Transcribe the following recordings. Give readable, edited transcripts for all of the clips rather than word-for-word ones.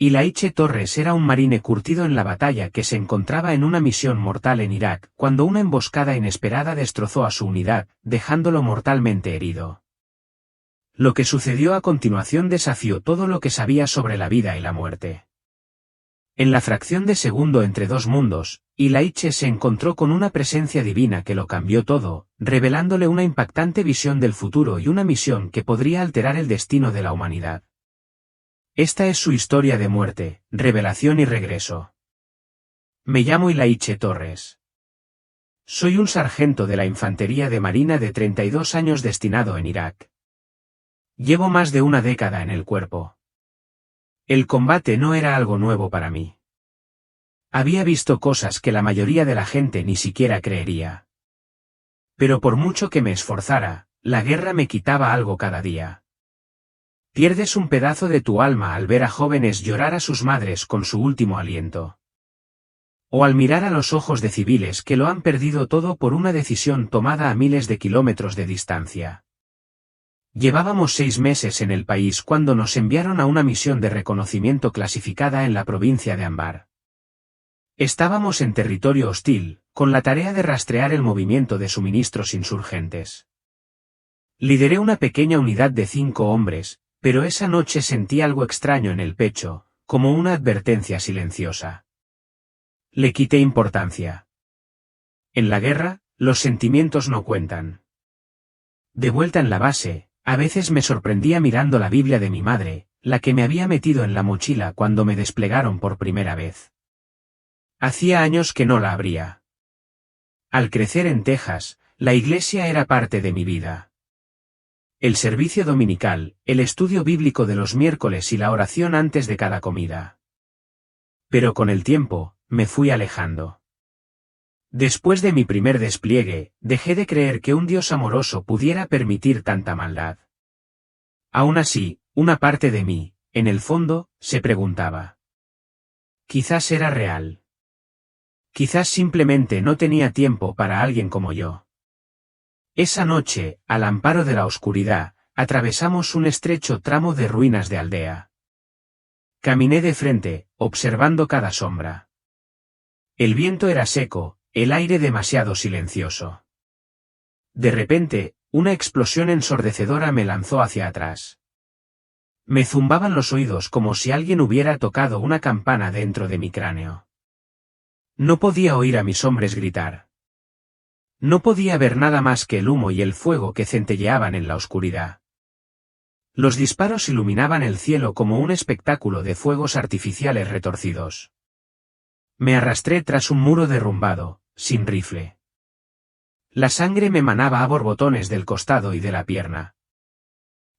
Ilaiche Torres era un marine curtido en la batalla que se encontraba en una misión mortal en Irak, cuando una emboscada inesperada destrozó a su unidad, dejándolo mortalmente herido. Lo que sucedió a continuación desafió todo lo que sabía sobre la vida y la muerte. En la fracción de segundo entre dos mundos, Ilaiche se encontró con una presencia divina que lo cambió todo, revelándole una impactante visión del futuro y una misión que podría alterar el destino de la humanidad. Esta es su historia de muerte, revelación y regreso. Me llamo Ilaiche Torres. Soy un sargento de la Infantería de Marina de 32 años destinado en Irak. Llevo más de una década en el cuerpo. El combate no era algo nuevo para mí. Había visto cosas que la mayoría de la gente ni siquiera creería. Pero por mucho que me esforzara, la guerra me quitaba algo cada día. Pierdes un pedazo de tu alma al ver a jóvenes llorar a sus madres con su último aliento. O al mirar a los ojos de civiles que lo han perdido todo por una decisión tomada a miles de kilómetros de distancia. Llevábamos 6 meses en el país cuando nos enviaron a una misión de reconocimiento clasificada en la provincia de Anbar. Estábamos en territorio hostil, con la tarea de rastrear el movimiento de suministros insurgentes. Lideré una pequeña unidad de 5 hombres, pero esa noche sentí algo extraño en el pecho, como una advertencia silenciosa. Le quité importancia. En la guerra, los sentimientos no cuentan. De vuelta en la base, a veces me sorprendía mirando la Biblia de mi madre, la que me había metido en la mochila cuando me desplegaron por primera vez. Hacía años que no la abría. Al crecer en Texas, la iglesia era parte de mi vida. El servicio dominical, el estudio bíblico de los miércoles y la oración antes de cada comida. Pero con el tiempo, me fui alejando. Después de mi primer despliegue, dejé de creer que un Dios amoroso pudiera permitir tanta maldad. Aún así, una parte de mí, en el fondo, se preguntaba. Quizás era real. Quizás simplemente no tenía tiempo para alguien como yo. Esa noche, al amparo de la oscuridad, atravesamos un estrecho tramo de ruinas de aldea. Caminé de frente, observando cada sombra. El viento era seco, el aire demasiado silencioso. De repente, una explosión ensordecedora me lanzó hacia atrás. Me zumbaban los oídos como si alguien hubiera tocado una campana dentro de mi cráneo. No podía oír a mis hombres gritar. No podía ver nada más que el humo y el fuego que centelleaban en la oscuridad. Los disparos iluminaban el cielo como un espectáculo de fuegos artificiales retorcidos. Me arrastré tras un muro derrumbado, sin rifle. La sangre me manaba a borbotones del costado y de la pierna.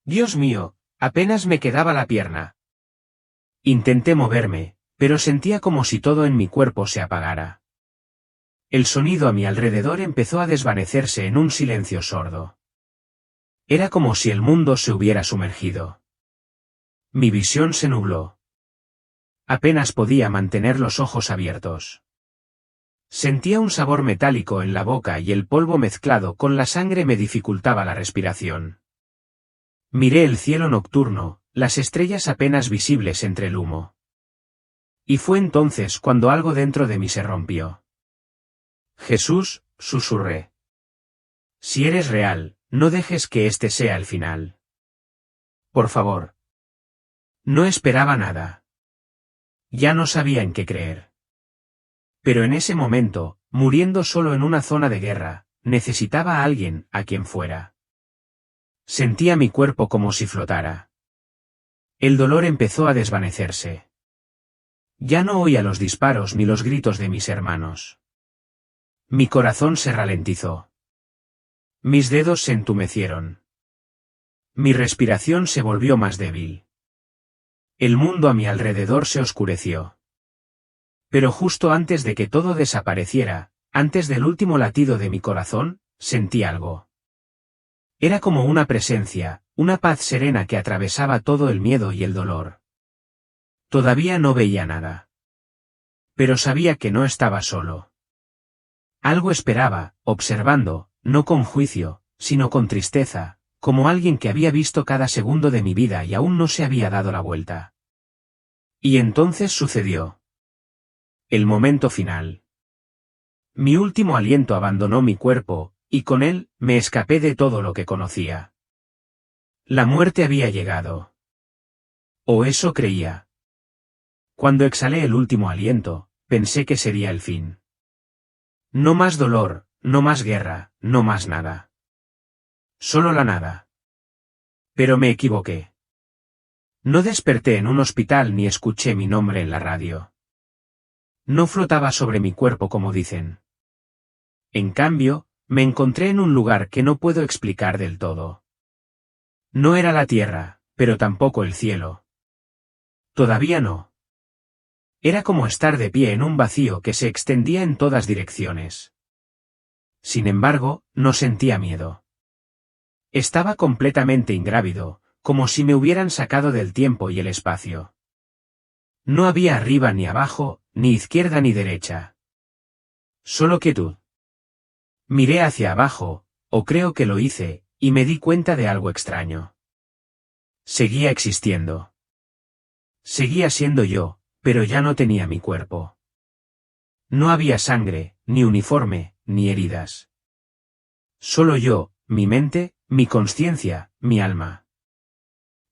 Dios mío, apenas me quedaba la pierna. Intenté moverme, pero sentía como si todo en mi cuerpo se apagara. El sonido a mi alrededor empezó a desvanecerse en un silencio sordo. Era como si el mundo se hubiera sumergido. Mi visión se nubló. Apenas podía mantener los ojos abiertos. Sentía un sabor metálico en la boca y el polvo mezclado con la sangre me dificultaba la respiración. Miré el cielo nocturno, las estrellas apenas visibles entre el humo. Y fue entonces cuando algo dentro de mí se rompió. Jesús, susurré. Si eres real, no dejes que este sea el final. Por favor. No esperaba nada. Ya no sabía en qué creer. Pero en ese momento, muriendo solo en una zona de guerra, necesitaba a alguien a quien fuera. Sentía mi cuerpo como si flotara. El dolor empezó a desvanecerse. Ya no oía los disparos ni los gritos de mis hermanos. Mi corazón se ralentizó. Mis dedos se entumecieron. Mi respiración se volvió más débil. El mundo a mi alrededor se oscureció. Pero justo antes de que todo desapareciera, antes del último latido de mi corazón, sentí algo. Era como una presencia, una paz serena que atravesaba todo el miedo y el dolor. Todavía no veía nada. Pero sabía que no estaba solo. Algo esperaba, observando, no con juicio, sino con tristeza, como alguien que había visto cada segundo de mi vida y aún no se había dado la vuelta. Y entonces sucedió. El momento final. Mi último aliento abandonó mi cuerpo, y con él, me escapé de todo lo que conocía. La muerte había llegado. O eso creía. Cuando exhalé el último aliento, pensé que sería el fin. No más dolor, no más guerra, no más nada. Solo la nada. Pero me equivoqué. No desperté en un hospital ni escuché mi nombre en la radio. No flotaba sobre mi cuerpo como dicen. En cambio, me encontré en un lugar que no puedo explicar del todo. No era la tierra, pero tampoco el cielo. Todavía no. Era como estar de pie en un vacío que se extendía en todas direcciones. Sin embargo, no sentía miedo. Estaba completamente ingrávido, como si me hubieran sacado del tiempo y el espacio. No había arriba ni abajo, ni izquierda ni derecha. Solo quietud. Miré hacia abajo, o creo que lo hice, y me di cuenta de algo extraño. Seguía existiendo. Seguía siendo yo, pero ya no tenía mi cuerpo. No había sangre, ni uniforme, ni heridas. Solo yo, mi mente, mi conciencia, mi alma.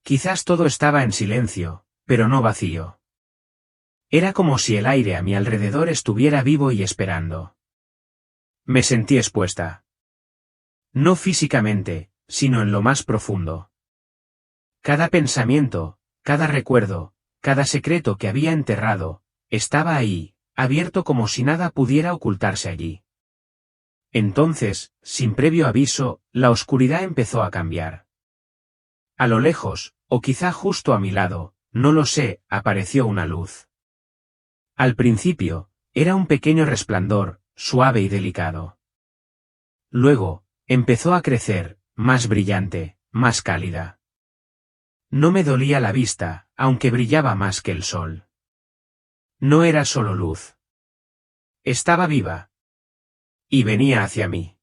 Quizás todo estaba en silencio, pero no vacío. Era como si el aire a mi alrededor estuviera vivo y esperando. Me sentí expuesta. No físicamente, sino en lo más profundo. Cada pensamiento, cada recuerdo, cada secreto que había enterrado, estaba ahí, abierto como si nada pudiera ocultarse allí. Entonces, sin previo aviso, la oscuridad empezó a cambiar. A lo lejos, o quizá justo a mi lado, no lo sé, apareció una luz. Al principio, era un pequeño resplandor, suave y delicado. Luego, empezó a crecer, más brillante, más cálida. No me dolía la vista, aunque brillaba más que el sol. No era solo luz. Estaba viva. Y venía hacia mí.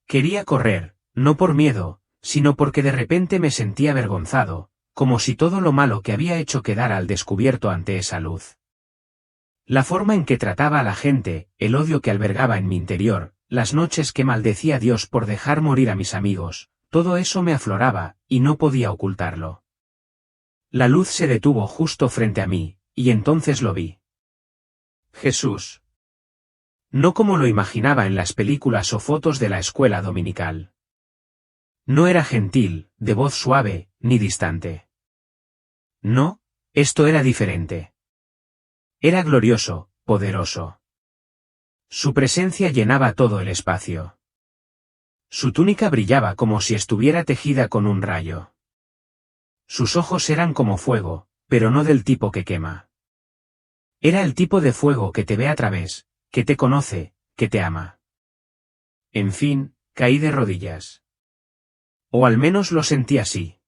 Quería correr, no por miedo, sino porque de repente me sentía avergonzado, como si todo lo malo que había hecho quedara al descubierto ante esa luz. La forma en que trataba a la gente, el odio que albergaba en mi interior, las noches que maldecía a Dios por dejar morir a mis amigos, todo eso me afloraba, y no podía ocultarlo. La luz se detuvo justo frente a mí, y entonces lo vi. Jesús. No como lo imaginaba en las películas o fotos de la escuela dominical. No era gentil, de voz suave, ni distante. No, esto era diferente. Era glorioso, poderoso. Su presencia llenaba todo el espacio. Su túnica brillaba como si estuviera tejida con un rayo. Sus ojos eran como fuego, pero no del tipo que quema. Era el tipo de fuego que te ve a través, que te conoce, que te ama. En fin, caí de rodillas. O al menos lo sentí así.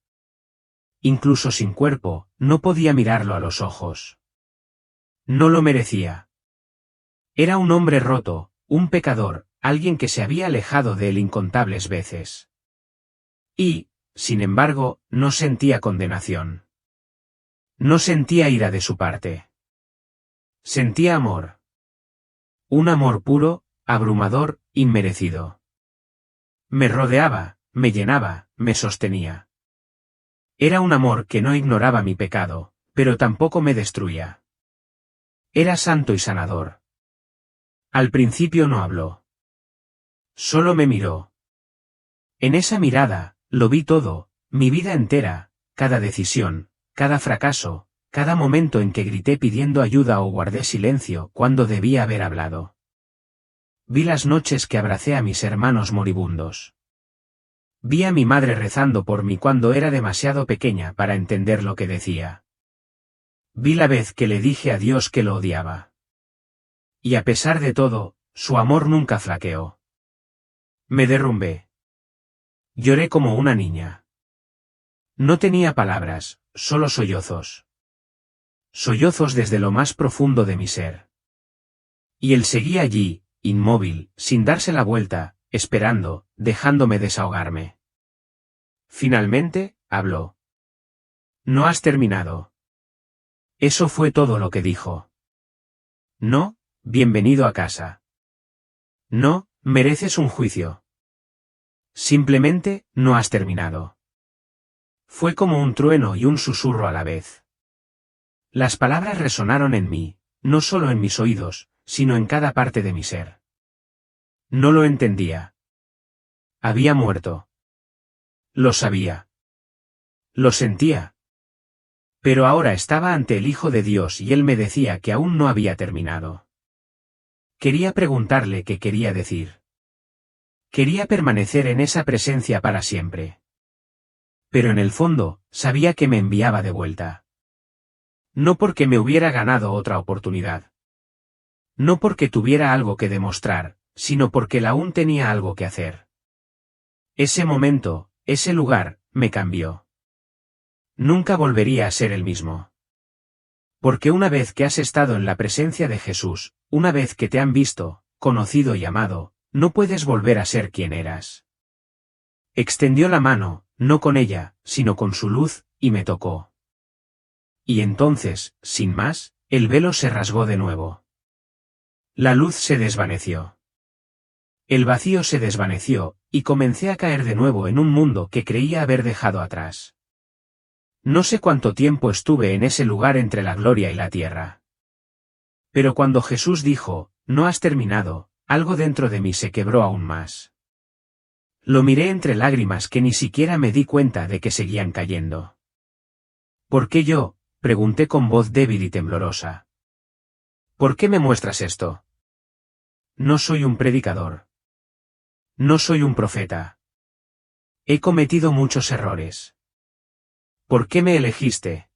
Incluso sin cuerpo, no podía mirarlo a los ojos. No lo merecía. Era un hombre roto, un pecador, alguien que se había alejado de él incontables veces. Y, sin embargo, no sentía condenación. No sentía ira de su parte. Sentía amor. Un amor puro, abrumador, inmerecido. Me rodeaba, me llenaba, me sostenía. Era un amor que no ignoraba mi pecado, pero tampoco me destruía. Era santo y sanador. Al principio no habló. Solo me miró. En esa mirada, lo vi todo, mi vida entera, cada decisión, cada fracaso, cada momento en que grité pidiendo ayuda o guardé silencio cuando debía haber hablado. Vi las noches que abracé a mis hermanos moribundos. Vi a mi madre rezando por mí cuando era demasiado pequeña para entender lo que decía. Vi la vez que le dije a Dios que lo odiaba. Y a pesar de todo, su amor nunca flaqueó. Me derrumbé. Lloré como una niña. No tenía palabras, solo sollozos. Sollozos desde lo más profundo de mi ser. Y él seguía allí, inmóvil, sin darse la vuelta, esperando, dejándome desahogarme. Finalmente, habló. No has terminado. Eso fue todo lo que dijo. No, bienvenido a casa. No, mereces un juicio. Simplemente, no has terminado. Fue como un trueno y un susurro a la vez. Las palabras resonaron en mí, no solo en mis oídos, sino en cada parte de mi ser. No lo entendía. Había muerto. Lo sabía. Lo sentía. Pero ahora estaba ante el Hijo de Dios y él me decía que aún no había terminado. Quería preguntarle qué quería decir. Quería permanecer en esa presencia para siempre. Pero en el fondo, sabía que me enviaba de vuelta. No porque me hubiera ganado otra oportunidad. No porque tuviera algo que demostrar, sino porque él aún tenía algo que hacer. Ese momento, ese lugar, me cambió. Nunca volvería a ser el mismo. Porque una vez que has estado en la presencia de Jesús, una vez que te han visto, conocido y amado, no puedes volver a ser quien eras. Extendió la mano, no con ella, sino con su luz, y me tocó. Y entonces, sin más, el velo se rasgó de nuevo. La luz se desvaneció. El vacío se desvaneció, y comencé a caer de nuevo en un mundo que creía haber dejado atrás. No sé cuánto tiempo estuve en ese lugar entre la gloria y la tierra. Pero cuando Jesús dijo, no has terminado, algo dentro de mí se quebró aún más. Lo miré entre lágrimas que ni siquiera me di cuenta de que seguían cayendo. ¿Por qué yo?, pregunté con voz débil y temblorosa. ¿Por qué me muestras esto? No soy un predicador. No soy un profeta. He cometido muchos errores. ¿Por qué me elegiste?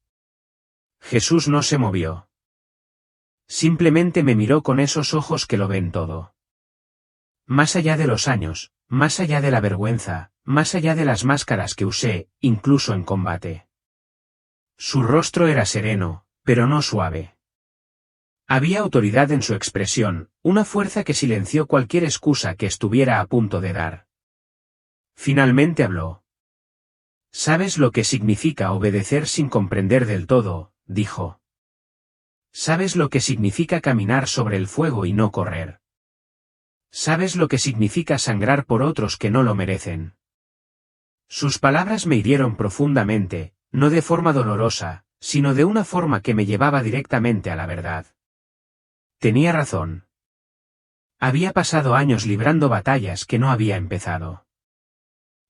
Jesús no se movió. Simplemente me miró con esos ojos que lo ven todo. Más allá de los años, más allá de la vergüenza, más allá de las máscaras que usé, incluso en combate. Su rostro era sereno, pero no suave. Había autoridad en su expresión, una fuerza que silenció cualquier excusa que estuviera a punto de dar. Finalmente habló. ¿Sabes lo que significa obedecer sin comprender del todo?, dijo. ¿Sabes lo que significa caminar sobre el fuego y no correr? ¿Sabes lo que significa sangrar por otros que no lo merecen? Sus palabras me hirieron profundamente, no de forma dolorosa, sino de una forma que me llevaba directamente a la verdad. Tenía razón. Había pasado años librando batallas que no había empezado.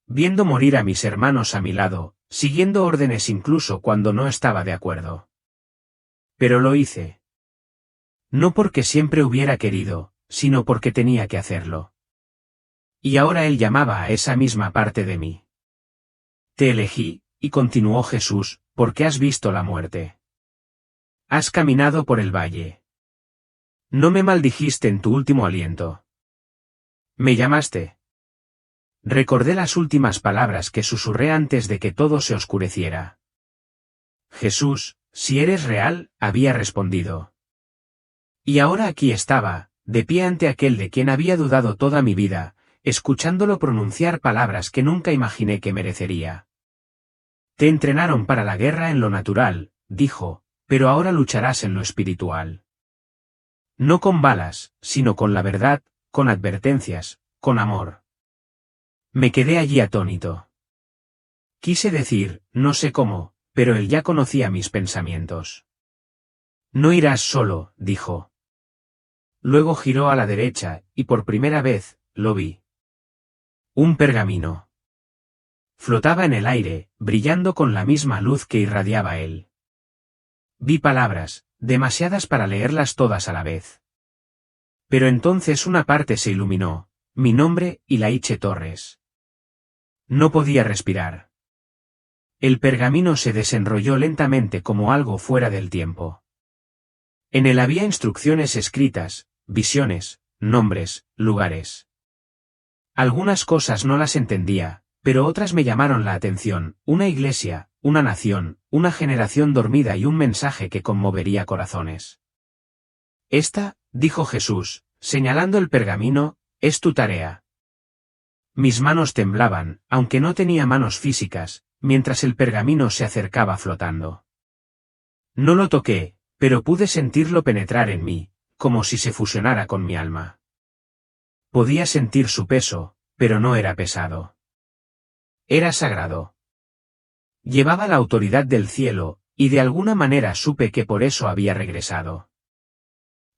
Viendo morir a mis hermanos a mi lado, siguiendo órdenes incluso cuando no estaba de acuerdo. Pero lo hice. No porque siempre hubiera querido, sino porque tenía que hacerlo. Y ahora él llamaba a esa misma parte de mí. Te elegí, y continuó Jesús, porque has visto la muerte. Has caminado por el valle. No me maldijiste en tu último aliento. Me llamaste. Recordé las últimas palabras que susurré antes de que todo se oscureciera. Jesús, si eres real, había respondido. Y ahora aquí estaba, de pie ante aquel de quien había dudado toda mi vida, escuchándolo pronunciar palabras que nunca imaginé que merecería. Te entrenaron para la guerra en lo natural, dijo, pero ahora lucharás en lo espiritual. No con balas, sino con la verdad, con advertencias, con amor. Me quedé allí atónito. Quise decir, no sé cómo, pero él ya conocía mis pensamientos. No irás solo, dijo. Luego giró a la derecha, y por primera vez, lo vi. Un pergamino. Flotaba en el aire, brillando con la misma luz que irradiaba él. Vi palabras, demasiadas para leerlas todas a la vez. Pero entonces una parte se iluminó, mi nombre y Laiche Torres. No podía respirar. El pergamino se desenrolló lentamente como algo fuera del tiempo. En él había instrucciones escritas, visiones, nombres, lugares. Algunas cosas no las entendía, pero otras me llamaron la atención, una iglesia, una nación, una generación dormida y un mensaje que conmovería corazones. Esta, dijo Jesús, señalando el pergamino, es tu tarea. Mis manos temblaban, aunque no tenía manos físicas, mientras el pergamino se acercaba flotando. No lo toqué, pero pude sentirlo penetrar en mí, como si se fusionara con mi alma. Podía sentir su peso, pero no era pesado. Era sagrado. Llevaba la autoridad del cielo, y de alguna manera supe que por eso había regresado.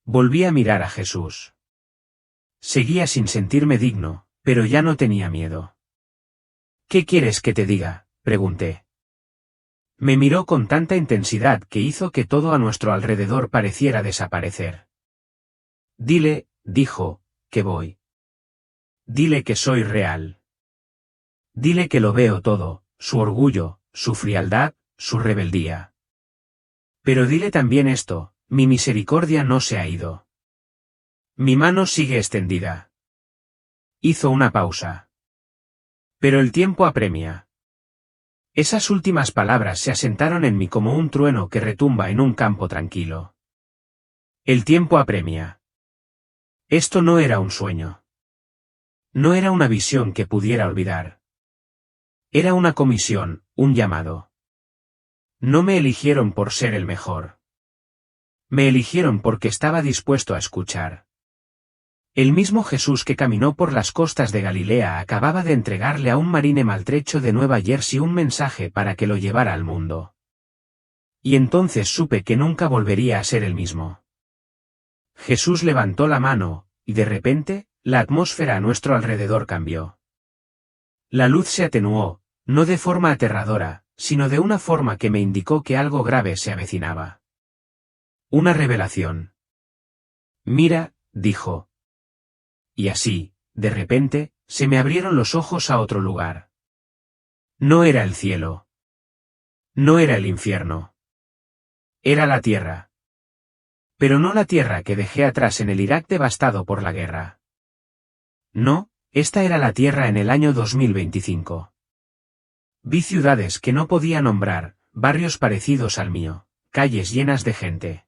Volví a mirar a Jesús. Seguía sin sentirme digno, pero ya no tenía miedo. ¿Qué quieres que te diga?, pregunté. Me miró con tanta intensidad que hizo que todo a nuestro alrededor pareciera desaparecer. Dile, dijo, que voy. Dile que soy real. Dile que lo veo todo, su orgullo, su frialdad, su rebeldía. Pero dile también esto, mi misericordia no se ha ido. Mi mano sigue extendida. Hizo una pausa. Pero el tiempo apremia. Esas últimas palabras se asentaron en mí como un trueno que retumba en un campo tranquilo. El tiempo apremia. Esto no era un sueño. No era una visión que pudiera olvidar. Era una comisión, un llamado. No me eligieron por ser el mejor. Me eligieron porque estaba dispuesto a escuchar. El mismo Jesús que caminó por las costas de Galilea acababa de entregarle a un marine maltrecho de Nueva Jersey un mensaje para que lo llevara al mundo. Y entonces supe que nunca volvería a ser el mismo. Jesús levantó la mano, y de repente, la atmósfera a nuestro alrededor cambió. La luz se atenuó, no de forma aterradora, sino de una forma que me indicó que algo grave se avecinaba. Una revelación. Mira, dijo. Y así, de repente, se me abrieron los ojos a otro lugar. No era el cielo. No era el infierno. Era la tierra. Pero no la tierra que dejé atrás en el Irak devastado por la guerra. No, esta era la tierra en el año 2025. Vi ciudades que no podía nombrar, barrios parecidos al mío, calles llenas de gente.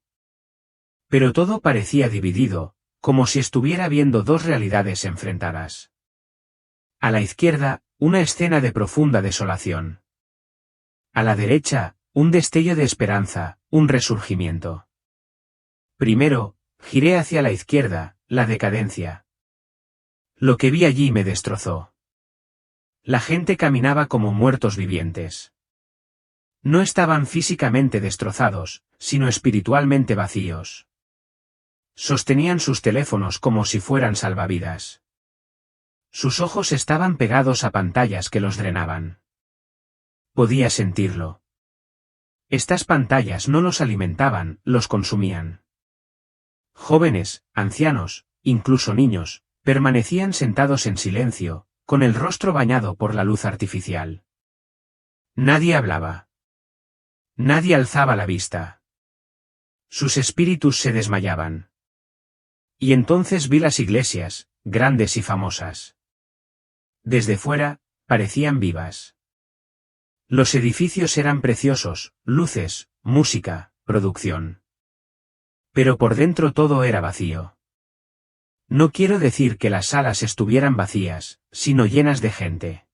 Pero todo parecía dividido, como si estuviera viendo dos realidades enfrentadas. A la izquierda, una escena de profunda desolación. A la derecha, un destello de esperanza, un resurgimiento. Primero, giré hacia la izquierda, la decadencia. Lo que vi allí me destrozó. La gente caminaba como muertos vivientes. No estaban físicamente destrozados, sino espiritualmente vacíos. Sostenían sus teléfonos como si fueran salvavidas. Sus ojos estaban pegados a pantallas que los drenaban. Podía sentirlo. Estas pantallas no los alimentaban, los consumían. Jóvenes, ancianos, incluso niños, permanecían sentados en silencio, con el rostro bañado por la luz artificial. Nadie hablaba. Nadie alzaba la vista. Sus espíritus se desmayaban. Y entonces vi las iglesias, grandes y famosas. Desde fuera, parecían vivas. Los edificios eran preciosos, luces, música, producción. Pero por dentro todo era vacío. No quiero decir que las salas estuvieran vacías, sino llenas de gente.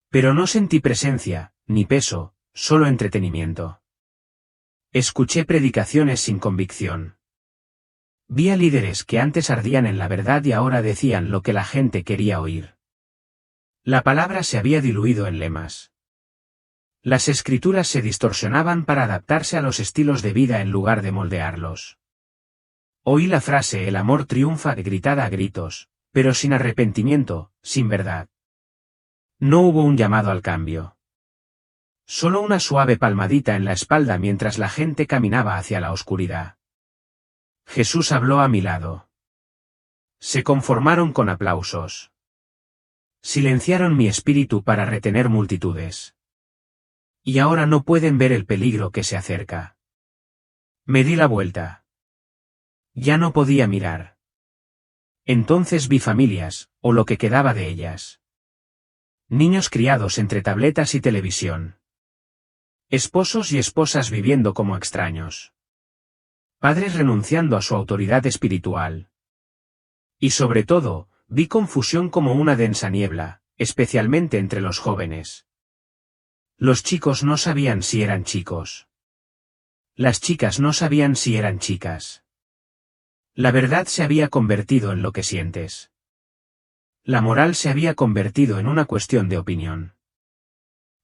Pero no sentí presencia, ni peso, solo entretenimiento. Escuché predicaciones sin convicción. Vi a líderes que antes ardían en la verdad y ahora decían lo que la gente quería oír. La palabra se había diluido en lemas. Las escrituras se distorsionaban para adaptarse a los estilos de vida en lugar de moldearlos. Oí la frase "el amor triunfa" gritada a gritos, pero sin arrepentimiento, sin verdad. No hubo un llamado al cambio. Solo una suave palmadita en la espalda mientras la gente caminaba hacia la oscuridad. Jesús habló a mi lado. Se conformaron con aplausos. Silenciaron mi espíritu para retener multitudes. Y ahora no pueden ver el peligro que se acerca. Me di la vuelta. Ya no podía mirar. Entonces vi familias, o lo que quedaba de ellas. Niños criados entre tabletas y televisión. Esposos y esposas viviendo como extraños. Padres renunciando a su autoridad espiritual. Y sobre todo, vi confusión como una densa niebla, especialmente entre los jóvenes. Los chicos no sabían si eran chicos. Las chicas no sabían si eran chicas. La verdad se había convertido en lo que sientes. La moral se había convertido en una cuestión de opinión.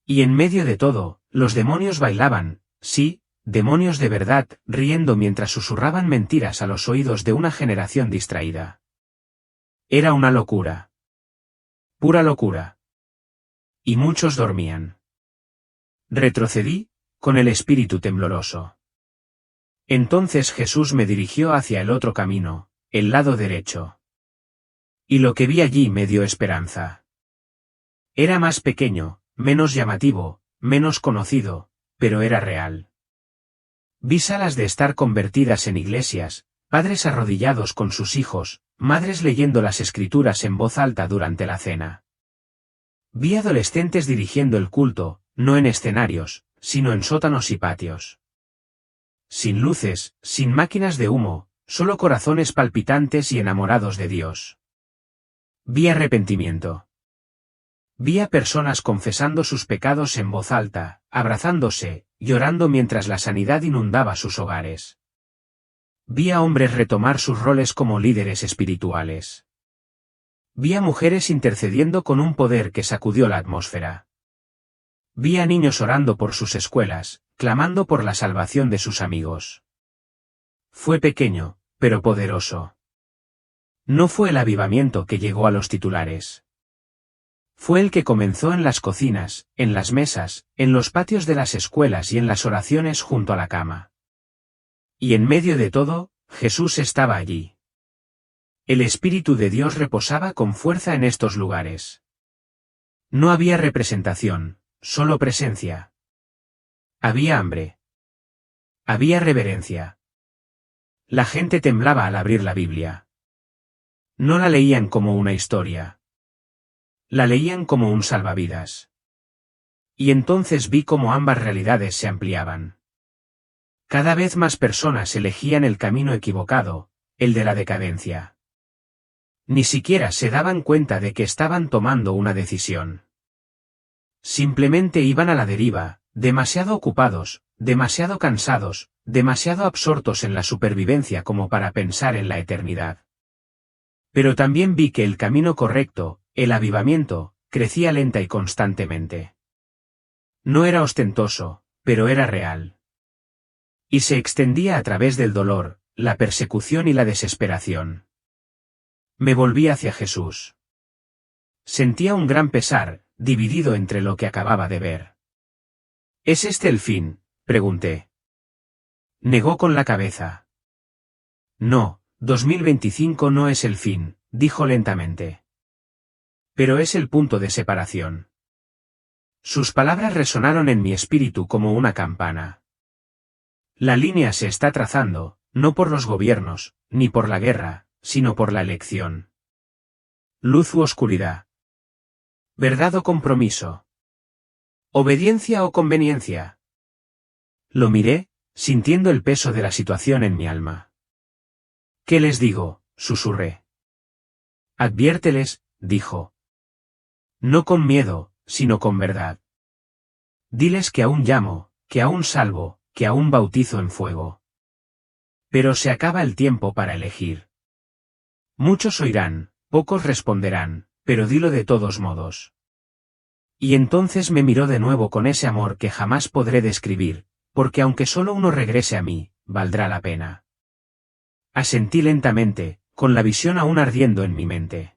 Y en medio de todo, los demonios bailaban, sí, demonios de verdad, riendo mientras susurraban mentiras a los oídos de una generación distraída. Era una locura. Pura locura. Y muchos dormían. Retrocedí, con el espíritu tembloroso. Entonces Jesús me dirigió hacia el otro camino, el lado derecho. Y lo que vi allí me dio esperanza. Era más pequeño, menos llamativo, menos conocido, pero era real. Vi salas de estar convertidas en iglesias, padres arrodillados con sus hijos, madres leyendo las escrituras en voz alta durante la cena. Vi adolescentes dirigiendo el culto, no en escenarios, sino en sótanos y patios. Sin luces, sin máquinas de humo, solo corazones palpitantes y enamorados de Dios. Vi arrepentimiento. Vi a personas confesando sus pecados en voz alta, abrazándose, llorando mientras la sanidad inundaba sus hogares. Vi a hombres retomar sus roles como líderes espirituales. Vi a mujeres intercediendo con un poder que sacudió la atmósfera. Vi a niños orando por sus escuelas, clamando por la salvación de sus amigos. Fue pequeño, pero poderoso. No fue el avivamiento que llegó a los titulares. Fue el que comenzó en las cocinas, en las mesas, en los patios de las escuelas y en las oraciones junto a la cama. Y en medio de todo, Jesús estaba allí. El Espíritu de Dios reposaba con fuerza en estos lugares. No había representación, solo presencia. Había hambre. Había reverencia. La gente temblaba al abrir la Biblia. No la leían como una historia. La leían como un salvavidas. Y entonces vi cómo ambas realidades se ampliaban. Cada vez más personas elegían el camino equivocado, el de la decadencia. Ni siquiera se daban cuenta de que estaban tomando una decisión. Simplemente iban a la deriva, demasiado ocupados, demasiado cansados, demasiado absortos en la supervivencia como para pensar en la eternidad. Pero también vi que el camino correcto, el avivamiento, crecía lenta y constantemente. No era ostentoso, pero era real. Y se extendía a través del dolor, la persecución y la desesperación. Me volví hacia Jesús. Sentía un gran pesar, dividido entre lo que acababa de ver. ¿Es este el fin?, pregunté. Negó con la cabeza. No, 2025 no es el fin, dijo lentamente. Pero es el punto de separación. Sus palabras resonaron en mi espíritu como una campana. La línea se está trazando, no por los gobiernos, ni por la guerra, sino por la elección. Luz u oscuridad. Verdad o compromiso. Obediencia o conveniencia. Lo miré, sintiendo el peso de la situación en mi alma. ¿Qué les digo?, susurré. Adviérteles, dijo. No con miedo, sino con verdad. Diles que aún llamo, que aún salvo, que aún bautizo en fuego. Pero se acaba el tiempo para elegir. Muchos oirán, pocos responderán, pero dilo de todos modos. Y entonces me miró de nuevo con ese amor que jamás podré describir, porque aunque solo uno regrese a mí, valdrá la pena. Asentí lentamente, con la visión aún ardiendo en mi mente.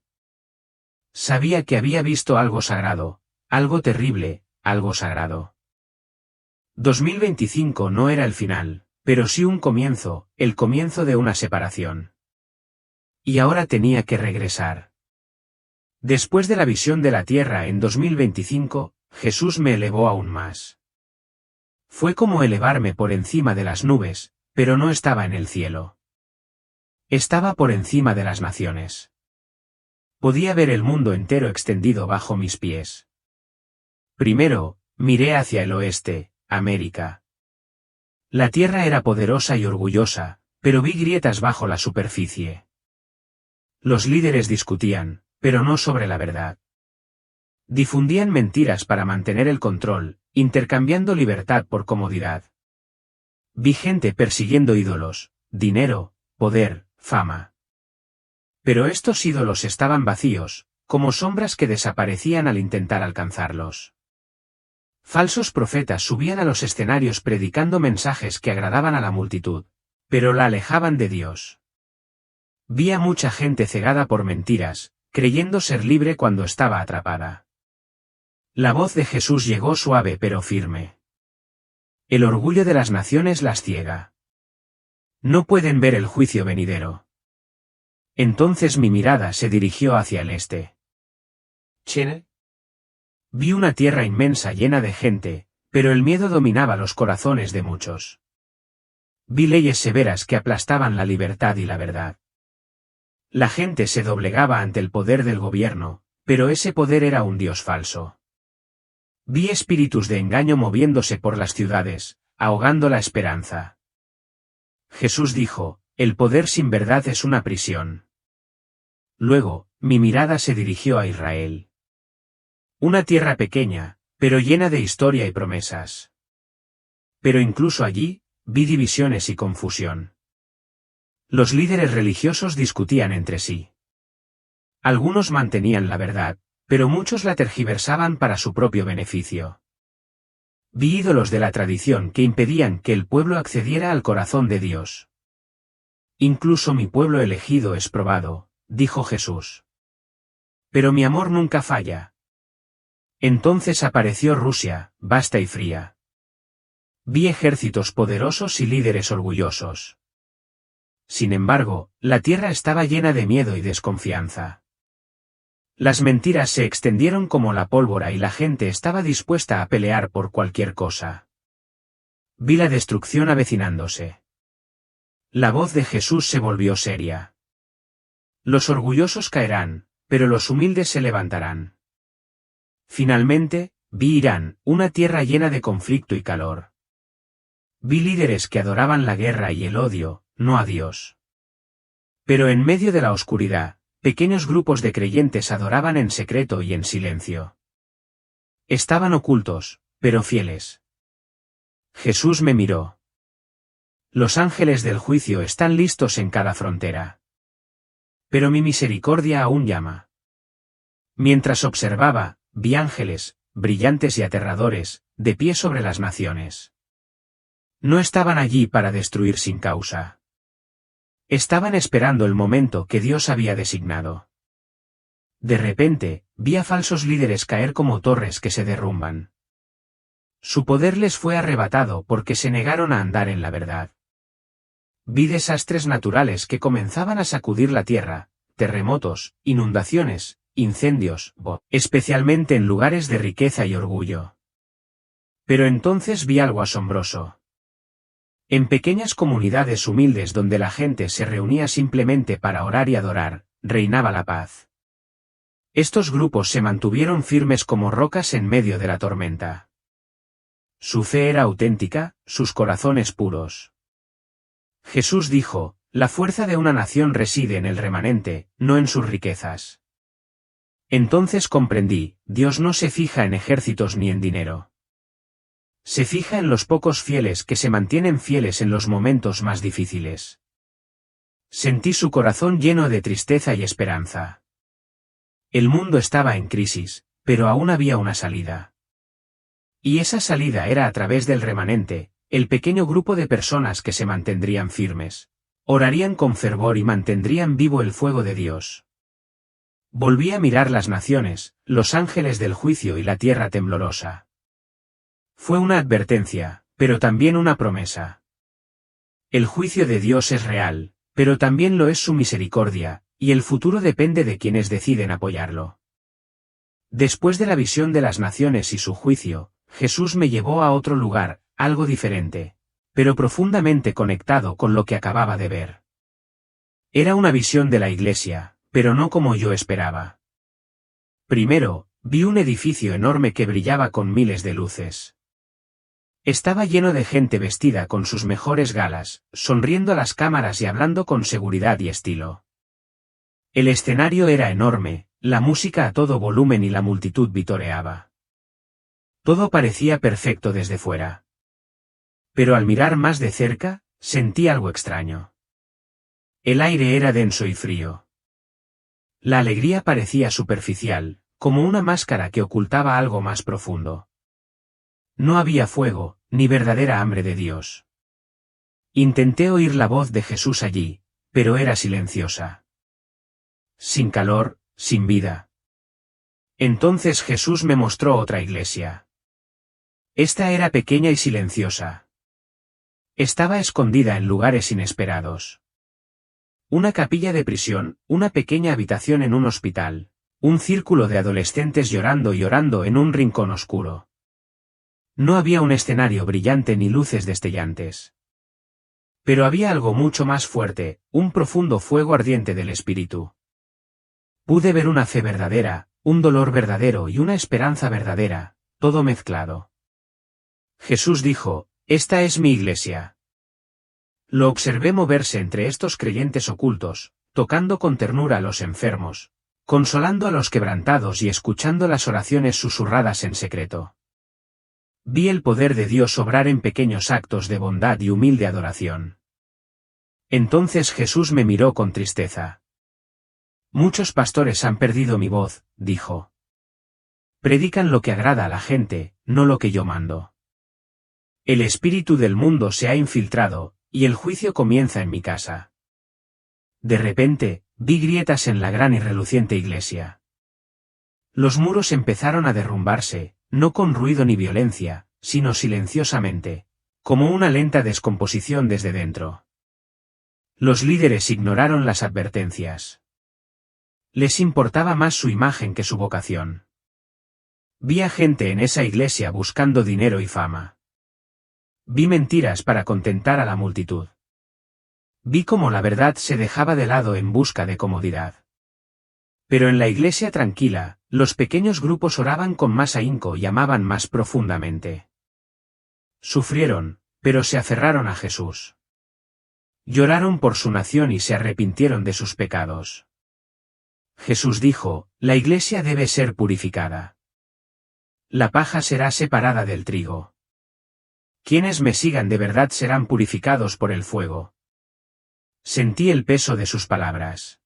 Sabía que había visto algo sagrado, algo terrible, algo sagrado. 2025 no era el final, pero sí un comienzo, el comienzo de una separación. Y ahora tenía que regresar. Después de la visión de la tierra en 2025, Jesús me elevó aún más. Fue como elevarme por encima de las nubes, pero no estaba en el cielo. Estaba por encima de las naciones. Podía ver el mundo entero extendido bajo mis pies. Primero, miré hacia el oeste, América. La tierra era poderosa y orgullosa, pero vi grietas bajo la superficie. Los líderes discutían, pero no sobre la verdad. Difundían mentiras para mantener el control, intercambiando libertad por comodidad. Vi gente persiguiendo ídolos, dinero, poder, fama. Pero estos ídolos estaban vacíos, como sombras que desaparecían al intentar alcanzarlos. Falsos profetas subían a los escenarios predicando mensajes que agradaban a la multitud, pero la alejaban de Dios. Vi a mucha gente cegada por mentiras, creyendo ser libre cuando estaba atrapada. La voz de Jesús llegó suave pero firme. El orgullo de las naciones las ciega. No pueden ver el juicio venidero. Entonces mi mirada se dirigió hacia el este. China. Vi una tierra inmensa llena de gente, pero el miedo dominaba los corazones de muchos. Vi leyes severas que aplastaban la libertad y la verdad. La gente se doblegaba ante el poder del gobierno, pero ese poder era un dios falso. Vi espíritus de engaño moviéndose por las ciudades, ahogando la esperanza. Jesús dijo, el poder sin verdad es una prisión. Luego, mi mirada se dirigió a Israel. Una tierra pequeña, pero llena de historia y promesas. Pero incluso allí, vi divisiones y confusión. Los líderes religiosos discutían entre sí. Algunos mantenían la verdad, pero muchos la tergiversaban para su propio beneficio. Vi ídolos de la tradición que impedían que el pueblo accediera al corazón de Dios. Incluso mi pueblo elegido es probado, dijo Jesús. Pero mi amor nunca falla. Entonces apareció Rusia, vasta y fría. Vi ejércitos poderosos y líderes orgullosos. Sin embargo, la tierra estaba llena de miedo y desconfianza. Las mentiras se extendieron como la pólvora y la gente estaba dispuesta a pelear por cualquier cosa. Vi la destrucción avecinándose. La voz de Jesús se volvió seria. Los orgullosos caerán, pero los humildes se levantarán. Finalmente, vi Irán, una tierra llena de conflicto y calor. Vi líderes que adoraban la guerra y el odio, no a Dios. Pero en medio de la oscuridad, pequeños grupos de creyentes adoraban en secreto y en silencio. Estaban ocultos, pero fieles. Jesús me miró. Los ángeles del juicio están listos en cada frontera. Pero mi misericordia aún llama. Mientras observaba, vi ángeles, brillantes y aterradores, de pie sobre las naciones. No estaban allí para destruir sin causa. Estaban esperando el momento que Dios había designado. De repente, vi a falsos líderes caer como torres que se derrumban. Su poder les fue arrebatado porque se negaron a andar en la verdad. Vi desastres naturales que comenzaban a sacudir la tierra, terremotos, inundaciones, incendios, especialmente en lugares de riqueza y orgullo. Pero entonces vi algo asombroso. En pequeñas comunidades humildes donde la gente se reunía simplemente para orar y adorar, reinaba la paz. Estos grupos se mantuvieron firmes como rocas en medio de la tormenta. Su fe era auténtica, sus corazones puros. Jesús dijo, la fuerza de una nación reside en el remanente, no en sus riquezas. Entonces comprendí, Dios no se fija en ejércitos ni en dinero. Se fija en los pocos fieles que se mantienen fieles en los momentos más difíciles. Sentí su corazón lleno de tristeza y esperanza. El mundo estaba en crisis, pero aún había una salida. Y esa salida era a través del remanente, el pequeño grupo de personas que se mantendrían firmes, orarían con fervor y mantendrían vivo el fuego de Dios. Volví a mirar las naciones, los ángeles del juicio y la tierra temblorosa. Fue una advertencia, pero también una promesa. El juicio de Dios es real, pero también lo es su misericordia, y el futuro depende de quienes deciden apoyarlo. Después de la visión de las naciones y su juicio, Jesús me llevó a otro lugar, algo diferente, pero profundamente conectado con lo que acababa de ver. Era una visión de la iglesia, pero no como yo esperaba. Primero, vi un edificio enorme que brillaba con miles de luces. Estaba lleno de gente vestida con sus mejores galas, sonriendo a las cámaras y hablando con seguridad y estilo. El escenario era enorme, la música a todo volumen y la multitud vitoreaba. Todo parecía perfecto desde fuera. Pero al mirar más de cerca, sentí algo extraño. El aire era denso y frío. La alegría parecía superficial, como una máscara que ocultaba algo más profundo. No había fuego, ni verdadera hambre de Dios. Intenté oír la voz de Jesús allí, pero era silenciosa. Sin calor, sin vida. Entonces Jesús me mostró otra iglesia. Esta era pequeña y silenciosa. Estaba escondida en lugares inesperados. Una capilla de prisión, una pequeña habitación en un hospital, un círculo de adolescentes llorando y orando en un rincón oscuro. No había un escenario brillante ni luces destellantes. Pero había algo mucho más fuerte, un profundo fuego ardiente del espíritu. Pude ver una fe verdadera, un dolor verdadero y una esperanza verdadera, todo mezclado. Jesús dijo, «Esta es mi iglesia». Lo observé moverse entre estos creyentes ocultos, tocando con ternura a los enfermos, consolando a los quebrantados y escuchando las oraciones susurradas en secreto. Vi el poder de Dios obrar en pequeños actos de bondad y humilde adoración. Entonces Jesús me miró con tristeza. «Muchos pastores han perdido mi voz», dijo. «Predican lo que agrada a la gente, no lo que yo mando. El espíritu del mundo se ha infiltrado, y el juicio comienza en mi casa». De repente, vi grietas en la gran y reluciente iglesia. Los muros empezaron a derrumbarse, no con ruido ni violencia, sino silenciosamente, como una lenta descomposición desde dentro. Los líderes ignoraron las advertencias. Les importaba más su imagen que su vocación. Vi a gente en esa iglesia buscando dinero y fama. Vi mentiras para contentar a la multitud. Vi cómo la verdad se dejaba de lado en busca de comodidad. Pero en la iglesia tranquila, los pequeños grupos oraban con más ahínco y amaban más profundamente. Sufrieron, pero se aferraron a Jesús. Lloraron por su nación y se arrepintieron de sus pecados. Jesús dijo, la iglesia debe ser purificada. La paja será separada del trigo. Quienes me sigan de verdad serán purificados por el fuego. Sentí el peso de sus palabras.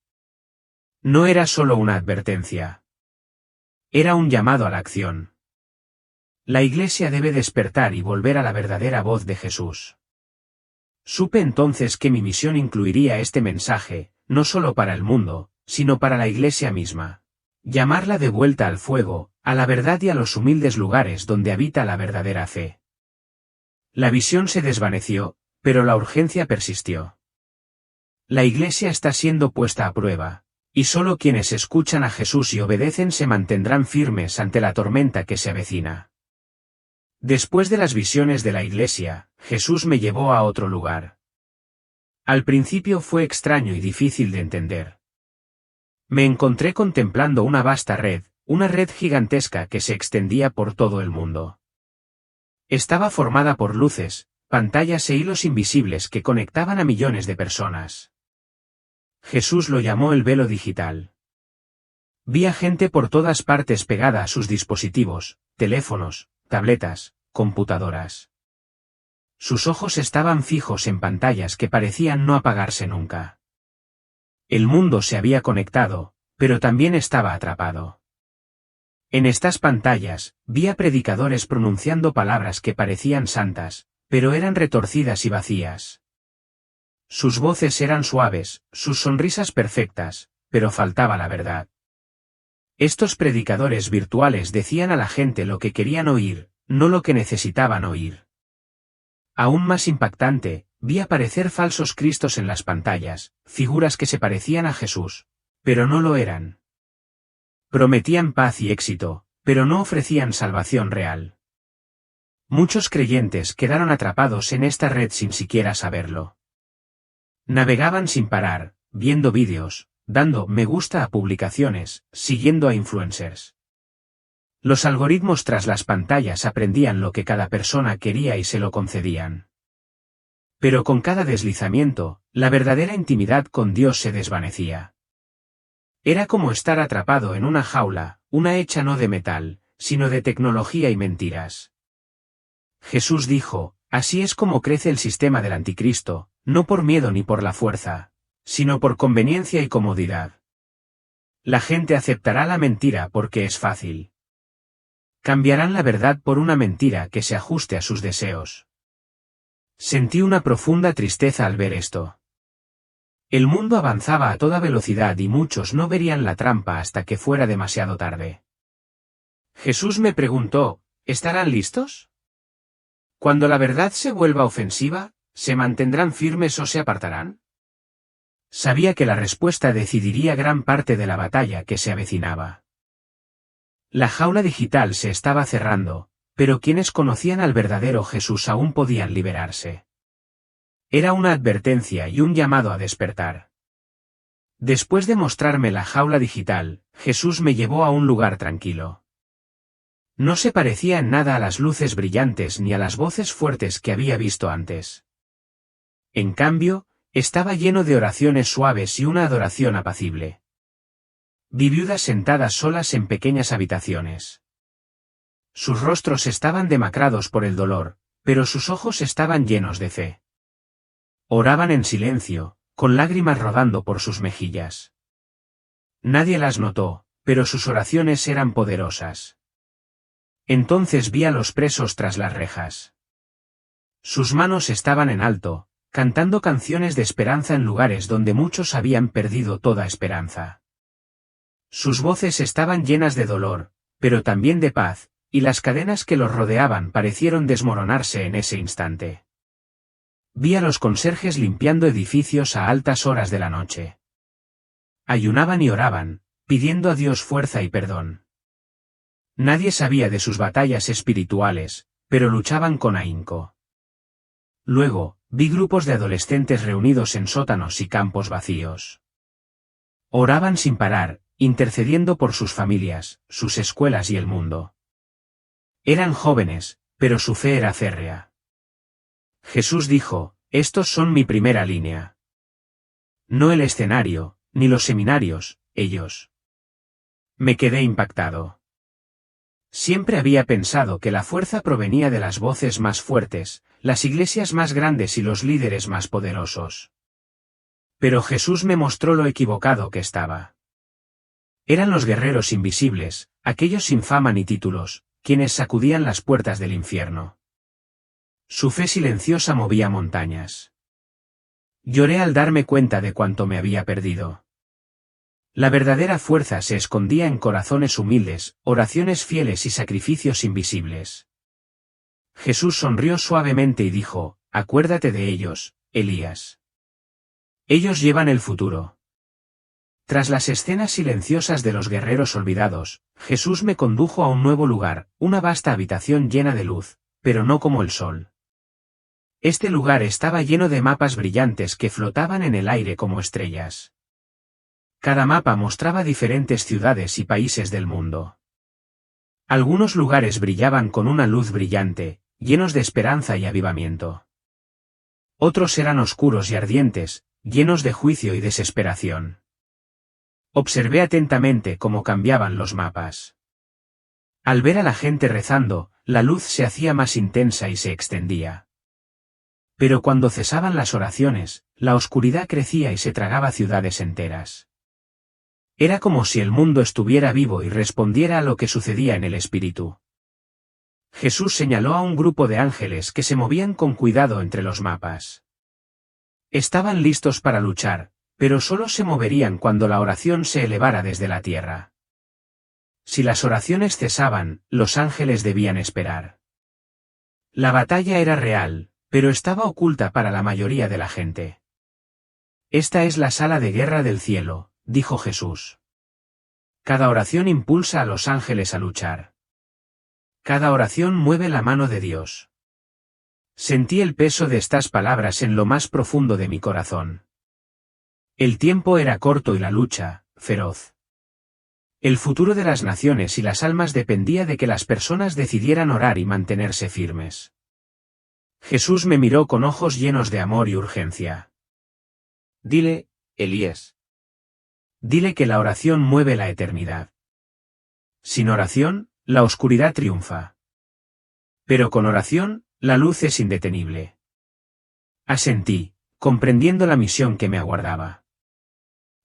No era solo una advertencia. Era un llamado a la acción. La iglesia debe despertar y volver a la verdadera voz de Jesús. Supe entonces que mi misión incluiría este mensaje, no solo para el mundo, sino para la iglesia misma. Llamarla de vuelta al fuego, a la verdad y a los humildes lugares donde habita la verdadera fe. La visión se desvaneció, pero la urgencia persistió. La iglesia está siendo puesta a prueba, y solo quienes escuchan a Jesús y obedecen se mantendrán firmes ante la tormenta que se avecina. Después de las visiones de la iglesia, Jesús me llevó a otro lugar. Al principio fue extraño y difícil de entender. Me encontré contemplando una vasta red, una red gigantesca que se extendía por todo el mundo. Estaba formada por luces, pantallas e hilos invisibles que conectaban a millones de personas. Jesús lo llamó el velo digital. Vi a gente por todas partes pegada a sus dispositivos, teléfonos, tabletas, computadoras. Sus ojos estaban fijos en pantallas que parecían no apagarse nunca. El mundo se había conectado, pero también estaba atrapado. En estas pantallas, vi a predicadores pronunciando palabras que parecían santas, pero eran retorcidas y vacías. Sus voces eran suaves, sus sonrisas perfectas, pero faltaba la verdad. Estos predicadores virtuales decían a la gente lo que querían oír, no lo que necesitaban oír. Aún más impactante, vi aparecer falsos cristos en las pantallas, figuras que se parecían a Jesús, pero no lo eran. Prometían paz y éxito, pero no ofrecían salvación real. Muchos creyentes quedaron atrapados en esta red sin siquiera saberlo. Navegaban sin parar, viendo vídeos, dando me gusta a publicaciones, siguiendo a influencers. Los algoritmos tras las pantallas aprendían lo que cada persona quería y se lo concedían. Pero con cada deslizamiento, la verdadera intimidad con Dios se desvanecía. Era como estar atrapado en una jaula, una hecha no de metal, sino de tecnología y mentiras. Jesús dijo, Así es como crece el sistema del anticristo, no por miedo ni por la fuerza, sino por conveniencia y comodidad. La gente aceptará la mentira porque es fácil. Cambiarán la verdad por una mentira que se ajuste a sus deseos. Sentí una profunda tristeza al ver esto. El mundo avanzaba a toda velocidad y muchos no verían la trampa hasta que fuera demasiado tarde. Jesús me preguntó, ¿estarán listos? Cuando la verdad se vuelva ofensiva, ¿se mantendrán firmes o se apartarán? Sabía que la respuesta decidiría gran parte de la batalla que se avecinaba. La jaula digital se estaba cerrando, pero quienes conocían al verdadero Jesús aún podían liberarse. Era una advertencia y un llamado a despertar. Después de mostrarme la jaula digital, Jesús me llevó a un lugar tranquilo. No se parecía en nada a las luces brillantes ni a las voces fuertes que había visto antes. En cambio, estaba lleno de oraciones suaves y una adoración apacible. Vi viudas sentadas solas en pequeñas habitaciones. Sus rostros estaban demacrados por el dolor, pero sus ojos estaban llenos de fe. Oraban en silencio, con lágrimas rodando por sus mejillas. Nadie las notó, pero sus oraciones eran poderosas. Entonces vi a los presos tras las rejas. Sus manos estaban en alto, cantando canciones de esperanza en lugares donde muchos habían perdido toda esperanza. Sus voces estaban llenas de dolor, pero también de paz, y las cadenas que los rodeaban parecieron desmoronarse en ese instante. Vi a los conserjes limpiando edificios a altas horas de la noche. Ayunaban y oraban, pidiendo a Dios fuerza y perdón. Nadie sabía de sus batallas espirituales, pero luchaban con ahínco. Luego, vi grupos de adolescentes reunidos en sótanos y campos vacíos. Oraban sin parar, intercediendo por sus familias, sus escuelas y el mundo. Eran jóvenes, pero su fe era férrea. Jesús dijo, estos son mi primera línea. No el escenario, ni los seminarios, ellos. Me quedé impactado. Siempre había pensado que la fuerza provenía de las voces más fuertes, las iglesias más grandes y los líderes más poderosos. Pero Jesús me mostró lo equivocado que estaba. Eran los guerreros invisibles, aquellos sin fama ni títulos, quienes sacudían las puertas del infierno. Su fe silenciosa movía montañas. Lloré al darme cuenta de cuánto me había perdido. La verdadera fuerza se escondía en corazones humildes, oraciones fieles y sacrificios invisibles. Jesús sonrió suavemente y dijo, acuérdate de ellos, Elías. Ellos llevan el futuro. Tras las escenas silenciosas de los guerreros olvidados, Jesús me condujo a un nuevo lugar, una vasta habitación llena de luz, pero no como el sol. Este lugar estaba lleno de mapas brillantes que flotaban en el aire como estrellas. Cada mapa mostraba diferentes ciudades y países del mundo. Algunos lugares brillaban con una luz brillante, llenos de esperanza y avivamiento. Otros eran oscuros y ardientes, llenos de juicio y desesperación. Observé atentamente cómo cambiaban los mapas. Al ver a la gente rezando, la luz se hacía más intensa y se extendía. Pero cuando cesaban las oraciones, la oscuridad crecía y se tragaba ciudades enteras. Era como si el mundo estuviera vivo y respondiera a lo que sucedía en el espíritu. Jesús señaló a un grupo de ángeles que se movían con cuidado entre los mapas. Estaban listos para luchar, pero solo se moverían cuando la oración se elevara desde la tierra. Si las oraciones cesaban, los ángeles debían esperar. La batalla era real, pero estaba oculta para la mayoría de la gente. Esta es la sala de guerra del cielo, dijo Jesús. Cada oración impulsa a los ángeles a luchar. Cada oración mueve la mano de Dios. Sentí el peso de estas palabras en lo más profundo de mi corazón. El tiempo era corto y la lucha, feroz. El futuro de las naciones y las almas dependía de que las personas decidieran orar y mantenerse firmes. Jesús me miró con ojos llenos de amor y urgencia. Dile, Elías. Dile que la oración mueve la eternidad. Sin oración, la oscuridad triunfa. Pero con oración, La luz es indetenible. Asentí, comprendiendo la misión que me aguardaba.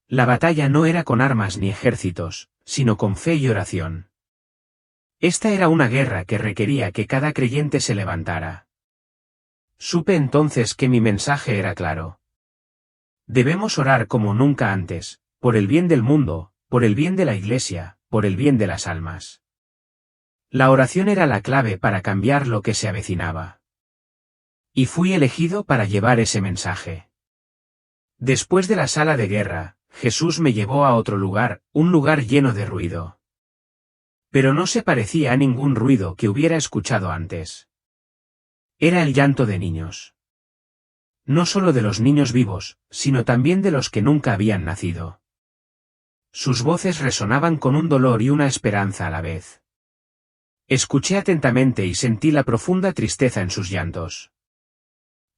La batalla no era con armas ni ejércitos, sino con fe y oración. Esta era una guerra que requería que cada creyente se levantara. Supe entonces que mi mensaje era claro. Debemos orar como nunca antes, por el bien del mundo, por el bien de la Iglesia, por el bien de las almas. La oración era la clave para cambiar lo que se avecinaba. Y fui elegido para llevar ese mensaje. Después de la sala de guerra, Jesús me llevó a otro lugar, un lugar lleno de ruido. Pero no se parecía a ningún ruido que hubiera escuchado antes. Era el llanto de niños. No solo de los niños vivos, sino también de los que nunca habían nacido. Sus voces resonaban con un dolor y una esperanza a la vez. Escuché atentamente y sentí la profunda tristeza en sus llantos.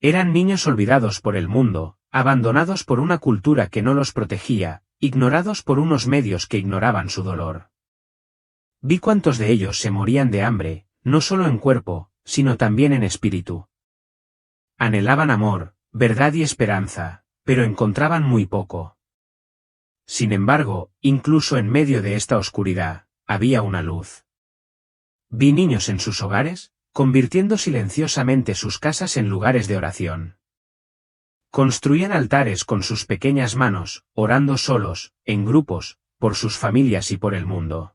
Eran niños olvidados por el mundo, abandonados por una cultura que no los protegía, ignorados por unos medios que ignoraban su dolor. Vi cuántos de ellos se morían de hambre, no solo en cuerpo, sino también en espíritu. Anhelaban amor, verdad y esperanza, pero encontraban muy poco. Sin embargo, incluso en medio de esta oscuridad, había una luz. Vi niños en sus hogares, convirtiendo silenciosamente sus casas en lugares de oración. Construían altares con sus pequeñas manos, orando solos, en grupos, por sus familias y por el mundo.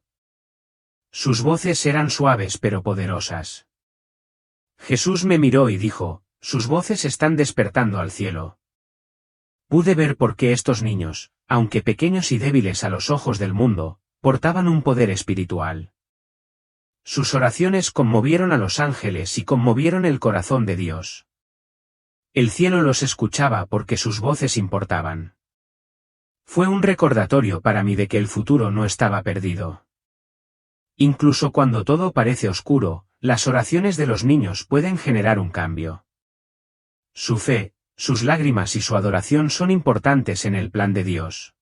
Sus voces eran suaves pero poderosas. Jesús me miró y dijo, sus voces están despertando al cielo. Pude ver por qué estos niños, aunque pequeños y débiles a los ojos del mundo, portaban un poder espiritual. Sus oraciones conmovieron a los ángeles y conmovieron el corazón de Dios. El cielo los escuchaba porque sus voces importaban. Fue un recordatorio para mí de que el futuro no estaba perdido. Incluso cuando todo parece oscuro, las oraciones de los niños pueden generar un cambio. Su fe, sus lágrimas y su adoración son importantes en el plan de Dios.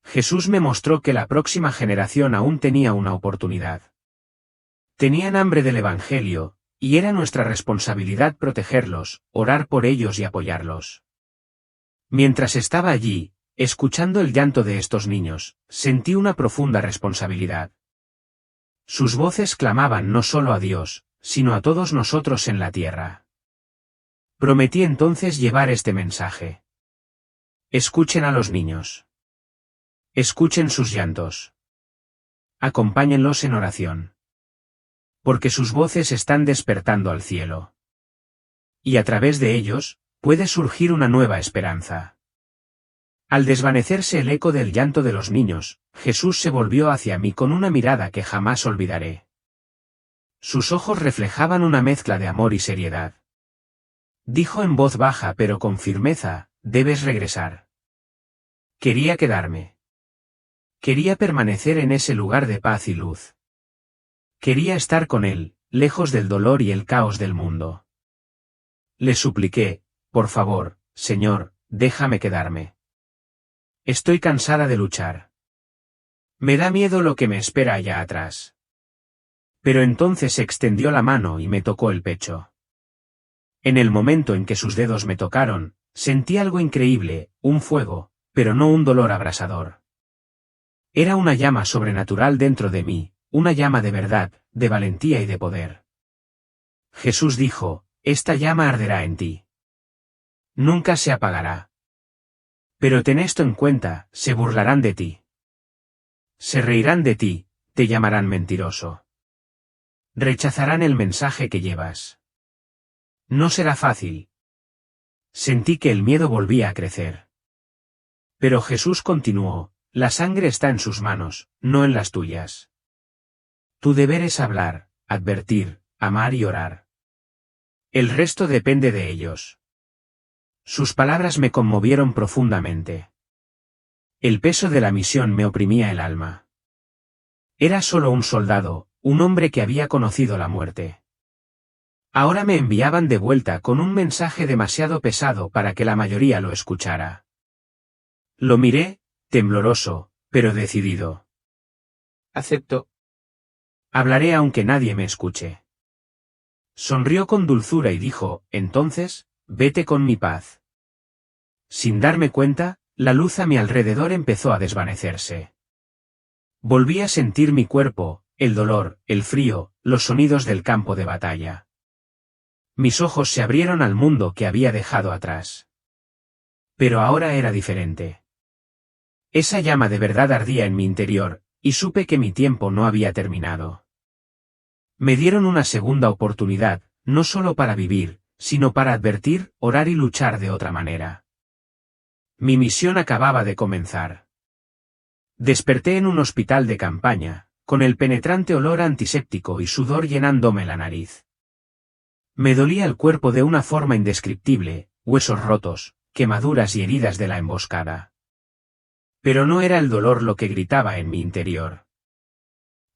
Jesús me mostró que la próxima generación aún tenía una oportunidad. Tenían hambre del Evangelio, y era nuestra responsabilidad protegerlos, orar por ellos y apoyarlos. Mientras estaba allí, escuchando el llanto de estos niños, sentí una profunda responsabilidad. Sus voces clamaban no solo a Dios, sino a todos nosotros en la tierra. Prometí entonces llevar este mensaje. Escuchen a los niños. Escuchen sus llantos. Acompáñenlos en oración. Porque sus voces están despertando al cielo. Y a través de ellos, puede surgir una nueva esperanza. Al desvanecerse el eco del llanto de los niños, Jesús se volvió hacia mí con una mirada que jamás olvidaré. Sus ojos reflejaban una mezcla de amor y seriedad. Dijo en voz baja pero con firmeza, debes regresar. Quería quedarme. Quería permanecer en ese lugar de paz y luz. Quería estar con él, lejos del dolor y el caos del mundo. Le supliqué, por favor, Señor, déjame quedarme. Estoy cansada de luchar. Me da miedo lo que me espera allá atrás. Pero entonces extendió la mano y me tocó el pecho. En el momento en que sus dedos me tocaron, sentí algo increíble, un fuego, pero no un dolor abrasador. Era una llama sobrenatural dentro de mí, una llama de verdad, de valentía y de poder. Jesús dijo, esta llama arderá en ti. Nunca se apagará. Pero ten esto en cuenta, se burlarán de ti. Se reirán de ti, te llamarán mentiroso. Rechazarán el mensaje que llevas. No será fácil. Sentí que el miedo volvía a crecer. Pero Jesús continuó, la sangre está en sus manos, no en las tuyas. Tu deber es hablar, advertir, amar y orar. El resto depende de ellos. Sus palabras me conmovieron profundamente. El peso de la misión me oprimía el alma. Era solo un soldado, un hombre que había conocido la muerte. Ahora me enviaban de vuelta con un mensaje demasiado pesado para que la mayoría lo escuchara. Lo miré, tembloroso, pero decidido. Acepto. Hablaré aunque nadie me escuche. Sonrió con dulzura y dijo, entonces, vete con mi paz. Sin darme cuenta, la luz a mi alrededor empezó a desvanecerse. Volví a sentir mi cuerpo, el dolor, el frío, los sonidos del campo de batalla. Mis ojos se abrieron al mundo que había dejado atrás. Pero ahora era diferente. Esa llama de verdad ardía en mi interior, y supe que mi tiempo no había terminado. Me dieron una segunda oportunidad, no solo para vivir, sino para advertir, orar y luchar de otra manera. Mi misión acababa de comenzar. Desperté en un hospital de campaña, con el penetrante olor antiséptico y sudor llenándome la nariz. Me dolía el cuerpo de una forma indescriptible, huesos rotos, quemaduras y heridas de la emboscada. Pero no era el dolor lo que gritaba en mi interior.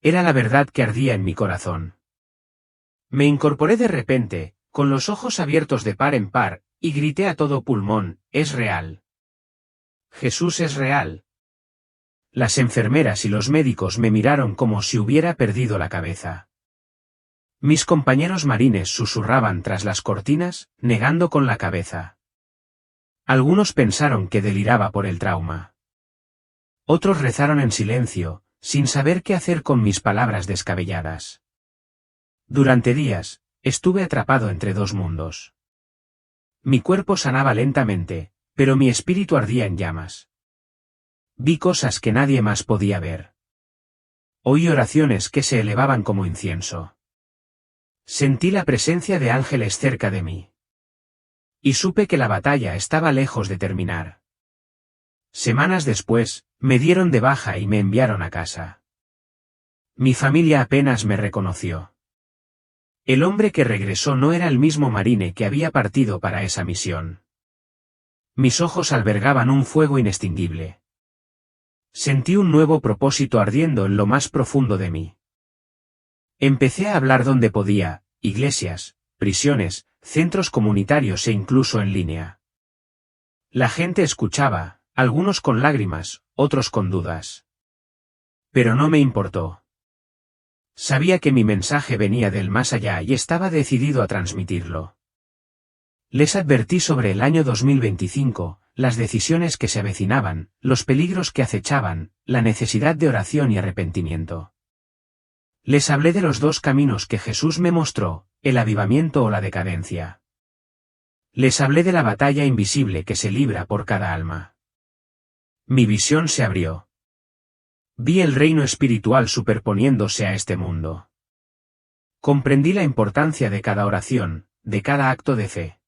Era la verdad que ardía en mi corazón. Me incorporé de repente, con los ojos abiertos de par en par, y grité a todo pulmón, es real. Jesús es real. Las enfermeras y los médicos me miraron como si hubiera perdido la cabeza. Mis compañeros marines susurraban tras las cortinas, negando con la cabeza. Algunos pensaron que deliraba por el trauma. Otros rezaron en silencio, sin saber qué hacer con mis palabras descabelladas. Durante días, estuve atrapado entre dos mundos. Mi cuerpo sanaba lentamente, pero mi espíritu ardía en llamas. Vi cosas que nadie más podía ver. Oí oraciones que se elevaban como incienso. Sentí la presencia de ángeles cerca de mí. Y supe que la batalla estaba lejos de terminar. Semanas después, me dieron de baja y me enviaron a casa. Mi familia apenas me reconoció. El hombre que regresó no era el mismo marine que había partido para esa misión. Mis ojos albergaban un fuego inextinguible. Sentí un nuevo propósito ardiendo en lo más profundo de mí. Empecé a hablar donde podía, iglesias, prisiones, centros comunitarios e incluso en línea. La gente escuchaba, algunos con lágrimas, otros con dudas. Pero no me importó. Sabía que mi mensaje venía del más allá y estaba decidido a transmitirlo. Les advertí sobre el año 2025, las decisiones que se avecinaban, los peligros que acechaban, la necesidad de oración y arrepentimiento. Les hablé de los dos caminos que Jesús me mostró, el avivamiento o la decadencia. Les hablé de la batalla invisible que se libra por cada alma. Mi visión se abrió. Vi el reino espiritual superponiéndose a este mundo. Comprendí la importancia de cada oración, de cada acto de fe.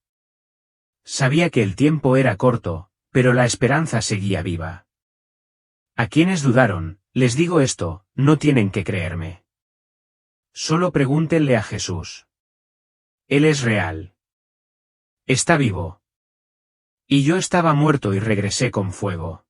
Sabía que el tiempo era corto, pero la esperanza seguía viva. A quienes dudaron, les digo esto, no tienen que creerme. Solo pregúntenle a Jesús. Él es real. Está vivo. Y yo estaba muerto y regresé con fuego.